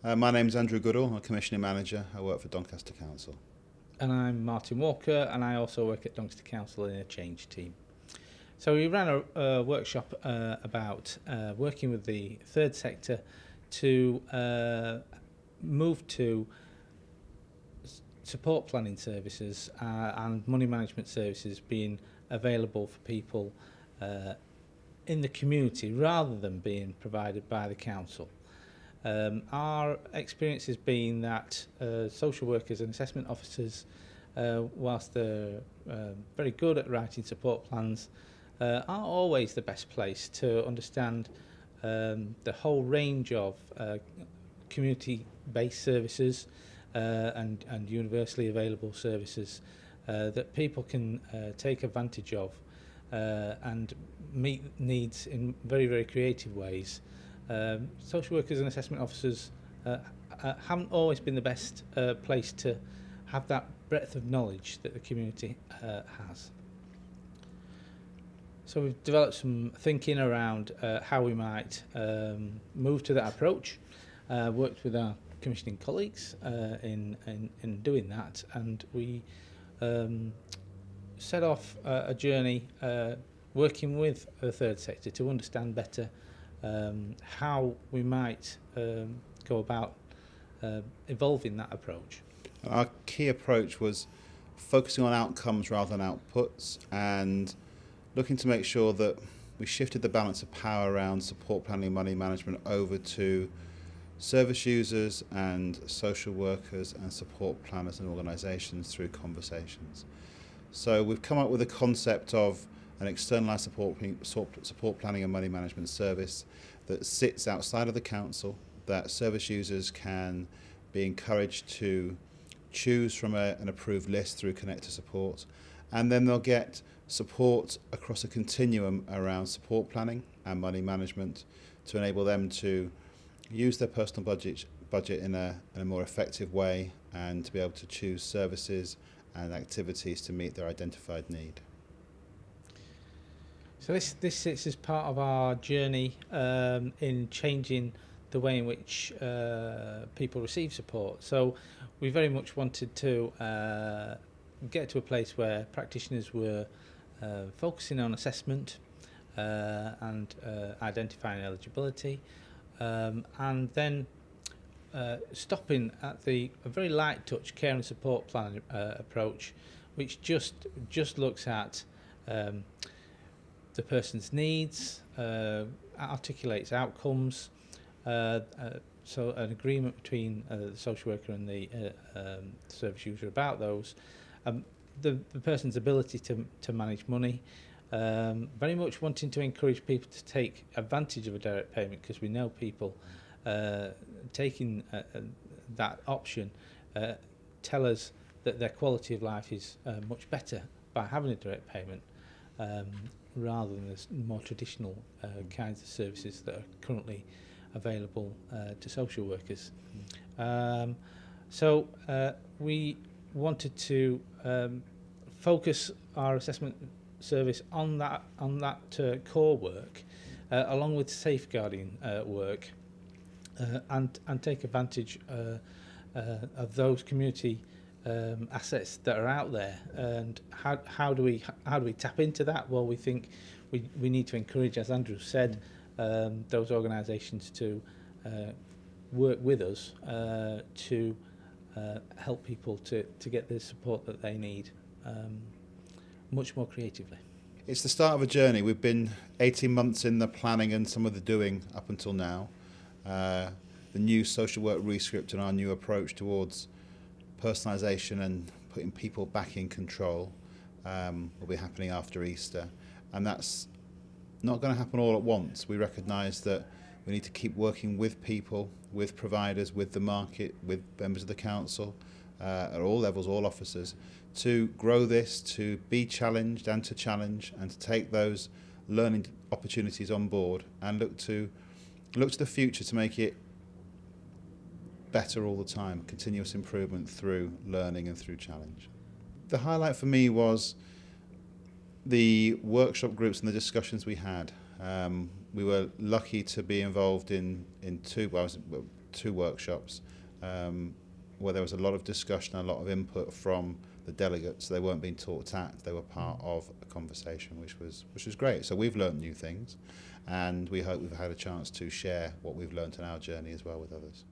My name's Andrew Goodall. I'm a commissioning manager. I work for Doncaster Council. And I'm Martin Walker, and I also work at Doncaster Council in a change team. So we ran a workshop about working with the third sector to move to support planning services and money management services being available for people in the community rather than being provided by the council. Our experience has been that social workers and assessment officers, whilst they're very good at writing support plans, aren't always the best place to understand the whole range of community-based services and universally available services that people can take advantage of and meet needs in very, very creative ways. Social workers and assessment officers haven't always been the best place to have that breadth of knowledge that the community has. So we've developed some thinking around how we might move to that approach, worked with our commissioning colleagues in doing that, and we set off a journey working with the third sector to understand better how we might go about evolving that approach. Our key approach was focusing on outcomes rather than outputs, and looking to make sure that we shifted the balance of power around support planning and money management over to service users and social workers and support planners and organisations through conversations. So we've come up with a concept of an externalised support planning and money management service that sits outside of the council, that service users can be encouraged to choose from an approved list through Connect to Support, and then they'll get support across a continuum around support planning and money management to enable them to use their personal budget in a more effective way and to be able to choose services and activities to meet their identified need. So this sits as part of our journey in changing the way in which people receive support. So we very much wanted to get to a place where practitioners were focusing on assessment and identifying eligibility, and then stopping at a very light touch care and support plan approach, which just looks at the person's needs, articulates outcomes, so an agreement between the social worker and the service user about those, the person's ability to manage money, very much wanting to encourage people to take advantage of a direct payment, because we know people taking that option tell us that their quality of life is much better by having a direct payment, rather than the more traditional kinds of services that are currently available to social workers. So we wanted to focus our assessment service on that core work, along with safeguarding work, and take advantage of those community assets that are out there. And how do we tap into that? Well, we think we need to encourage, as Andrew said, those organisations to work with us to help people to get the support that they need much more creatively. It's the start of a journey. We've been 18 months in the planning and some of the doing up until now. The new social work rescript and our new approach towards personalisation and putting people back in control will be happening after Easter, and that's not going to happen all at once. We recognise that we need to keep working with people, with providers, with the market, with members of the council, at all levels, all officers, to grow this, to be challenged and to challenge, and to take those learning opportunities on board and look to the future to make it better all the time, continuous improvement through learning and through challenge. The highlight for me was the workshop groups and the discussions we had. We were lucky to be involved in two, well, 2 workshops where there was a lot of discussion, a lot of input from the delegates. They weren't being taught tact, they were part of a conversation, which was great. So we've learned new things, and we hope we've had a chance to share what we've learned in our journey as well with others.